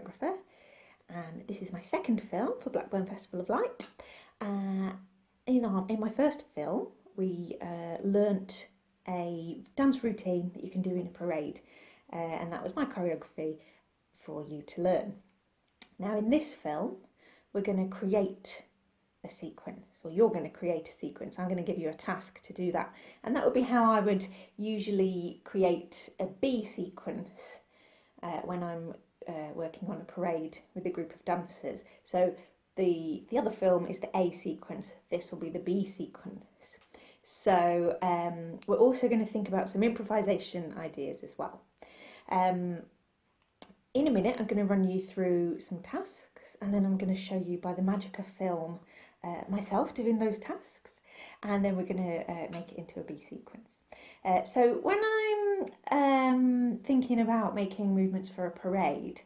choreographer, and this is my second film for Blackburn Festival of Light. In my first film, we learnt a dance routine that you can do in a parade, and that was my choreography for you to learn. Now in this film, we're going to create a sequence, or you're going to create a sequence. I'm going to give you a task to do that, and that would be how I would usually create a B sequence when I'm working on a parade with a group of dancers. So the other film is the A sequence, this will be the B sequence. So we're also going to think about some improvisation ideas as well. In a minute I'm going to run you through some tasks, and then I'm going to show you by the magic of film myself doing those tasks, and then we're going to make it into a B sequence. So when I'm thinking about making movements for a parade,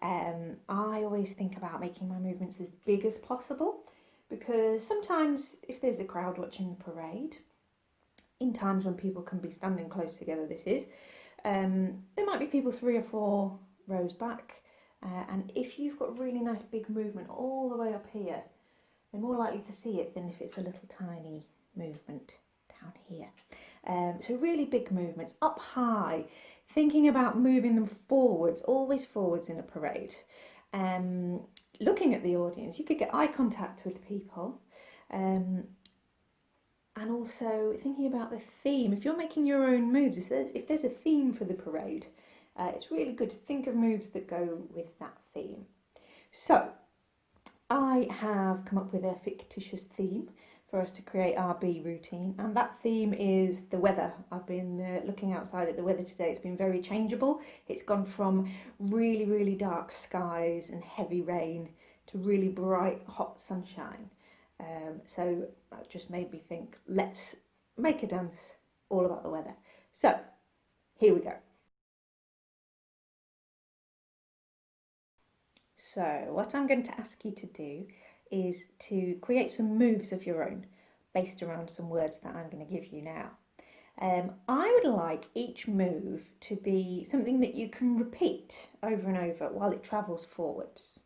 I always think about making my movements as big as possible, because sometimes if there's a crowd watching the parade, in times when people can be standing close together, there might be people 3 or 4 rows back, and if you've got really nice big movement all the way up here, they're more likely to see it than if it's a little tiny movement down here. So really big movements up high, thinking about moving them forwards, always forwards in a parade. Looking at the audience, you could get eye contact with people, and also thinking about the theme. If you're making your own moves, if there's a theme for the parade, it's really good to think of moves that go with that theme. So I have come up with a fictitious theme for us to create our B routine, and that theme is the weather. I've been looking outside at the weather today. It's been very changeable. It's gone from really, really dark skies and heavy rain to really bright, hot sunshine. So that just made me think, let's make a dance all about the weather. So here we go. So what I'm going to ask you to do is to create some moves of your own based around some words that I'm going to give you now. I would like each move to be something that you can repeat over and over while it travels forwards.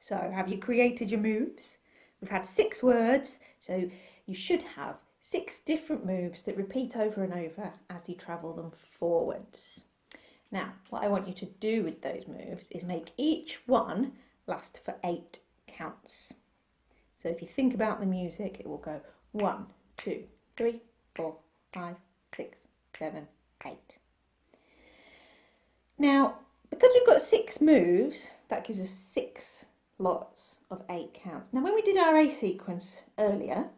So have you created your moves? We've had 6 words, so you should have 6 different moves that repeat over and over as you travel them forwards. Now, what I want you to do with those moves is make each one last for 8 counts. So if you think about the music, it will go 1, 2, 3, 4, 5, 6, 7, 8. Now, because we've got 6 moves, that gives us 6 lots of 8 counts. Now when we did our A sequence earlier,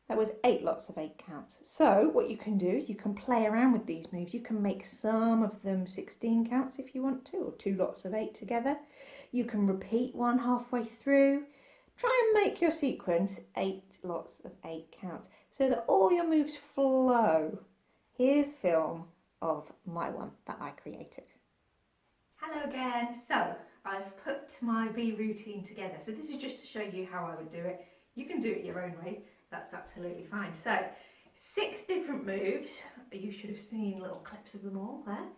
That was 8 lots of 8 counts. So what you can do is you can play around with these moves. You can make some of them 16 counts if you want to, or 2 lots of 8 together. You can repeat one halfway through. Try and make your sequence 8 lots of 8 counts so that all your moves flow. Here's film of my one that I created. Hello again. So I've put my B routine together. So this is just to show you how I would do it. You can do it your own way. That's absolutely fine. So 6 different moves. You should have seen little clips of them all there.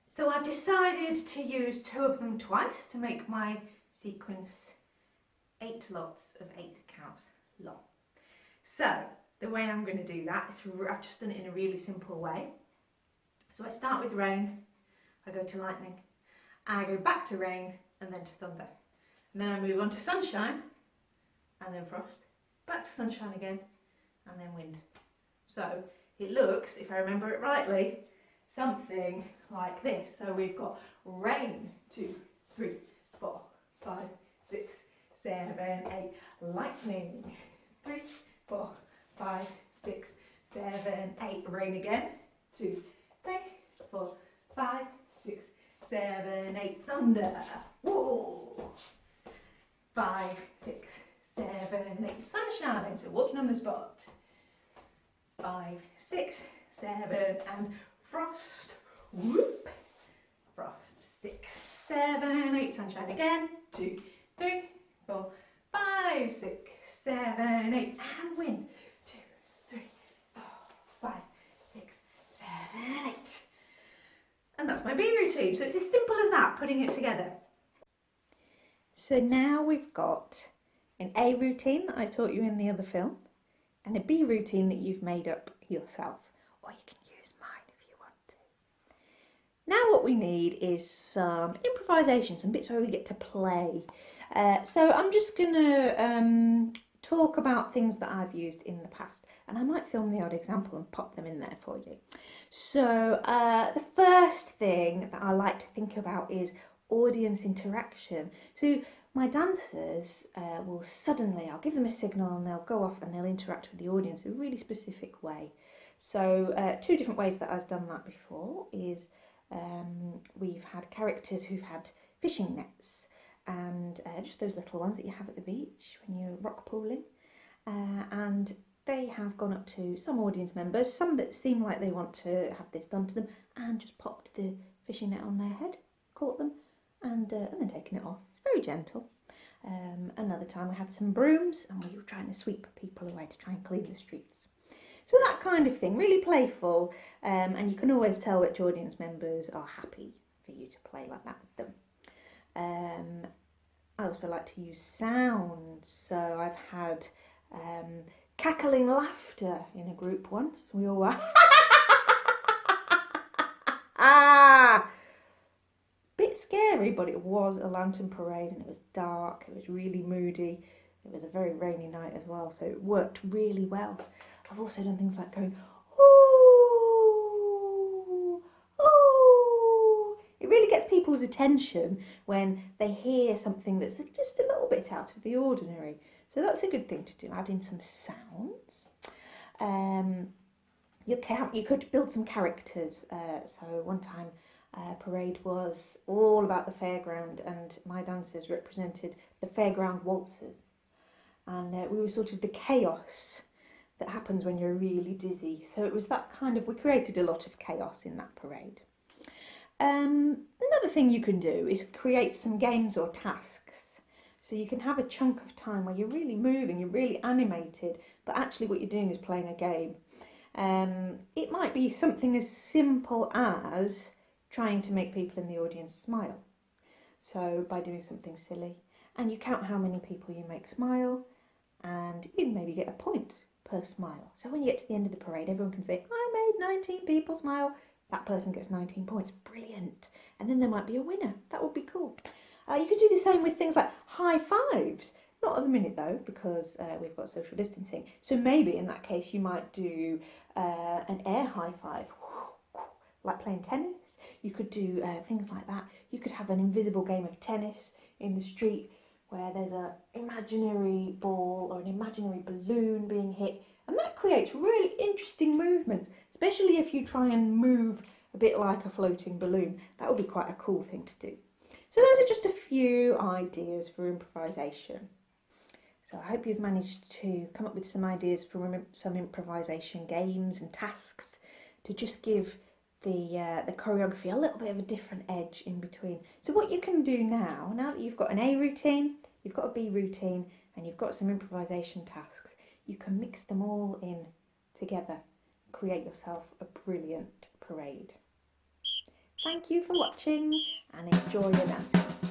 So I've decided to use 2 of them twice to make my sequence 8 lots of 8 counts long. So the way I'm going to do that is I've just done it in a really simple way. So I start with rain, I go to lightning, I go back to rain and then to thunder. And then I move on to sunshine and then frost, back to sunshine again and then wind. So it looks, if I remember it rightly, something like this. So we've got rain, 2, 3, 4, 5, 6, 7, 8, lightning, 3, 4, 5, 6, 7, 8, rain again, 2, 3, 4, 5, 6, 7, 8, thunder, whoa, 5, 6, 7, 8, sunshine, so walking on the spot, 5, 6, 7, and frost, whoop, frost, 6, 7, 8, sunshine again, 2, 3, 4, 5, 6, 7, 8, and wind, 2, 3, 4, 5, 6, 7, 8. And that's my B routine. So it's as simple as that, putting it together. So now we've got an A routine that I taught you in the other film, and a B routine that you've made up yourself, or you can use mine if you want to. Now what we need is some improvisation, some bits where we get to play. So I'm just going to talk about things that I've used in the past, and I might film the odd example and pop them in there for you. So the first thing that I like to think about is audience interaction. So my dancers will suddenly, I'll give them a signal and they'll go off and they'll interact with the audience in a really specific way. So 2 different ways that I've done that before is we've had characters who've had fishing nets and just those little ones that you have at the beach when you're rock pooling, and they have gone up to some audience members, some that seem like they want to have this done to them, and just popped the fishing net on their head, caught them, and then taken it off. It's very gentle. Another time we had some brooms and we were trying to sweep people away to try and clean the streets. So that kind of thing, really playful, and you can always tell which audience members are happy for you to play like that with them. I also like to use sounds, so I've had cackling laughter in a group once. We all were bit scary, but it was a lantern parade and it was dark, it was really moody, it was a very rainy night as well, so it worked really well. I've also done things like going ooh, ooh. It really gets people's attention when they hear something that's just a little bit out of the ordinary. So that's a good thing to do, add in some sounds. You could build some characters. So one time parade was all about the fairground and my dancers represented the fairground waltzers. And we were sort of the chaos that happens when you're really dizzy. So it was that kind of, we created a lot of chaos in that parade. Another thing you can do is create some games or tasks. So you can have a chunk of time where you're really moving, you're really animated, but actually what you're doing is playing a game. It might be something as simple as trying to make people in the audience smile. So by doing something silly, and you count how many people you make smile, and you maybe get a point per smile. So when you get to the end of the parade, everyone can say, I made 19 people smile. That person gets 19 points. Brilliant. And then there might be a winner. That would be cool. You could do the same with things like high fives. Not at the minute though, because we've got social distancing. So maybe in that case you might do an air high five, like playing tennis. You could do things like that. You could have an invisible game of tennis in the street where there's an imaginary ball or an imaginary balloon being hit, and that creates really interesting movements, especially if you try and move a bit like a floating balloon. That would be quite a cool thing to do. So those are just a few ideas for improvisation. So I hope you've managed to come up with some ideas for some improvisation games and tasks to just give the choreography a little bit of a different edge in between. So what you can do now that you've got an A routine, you've got a B routine, and you've got some improvisation tasks, you can mix them all in together, create yourself a brilliant parade. Thank you for watching and enjoy your dancing.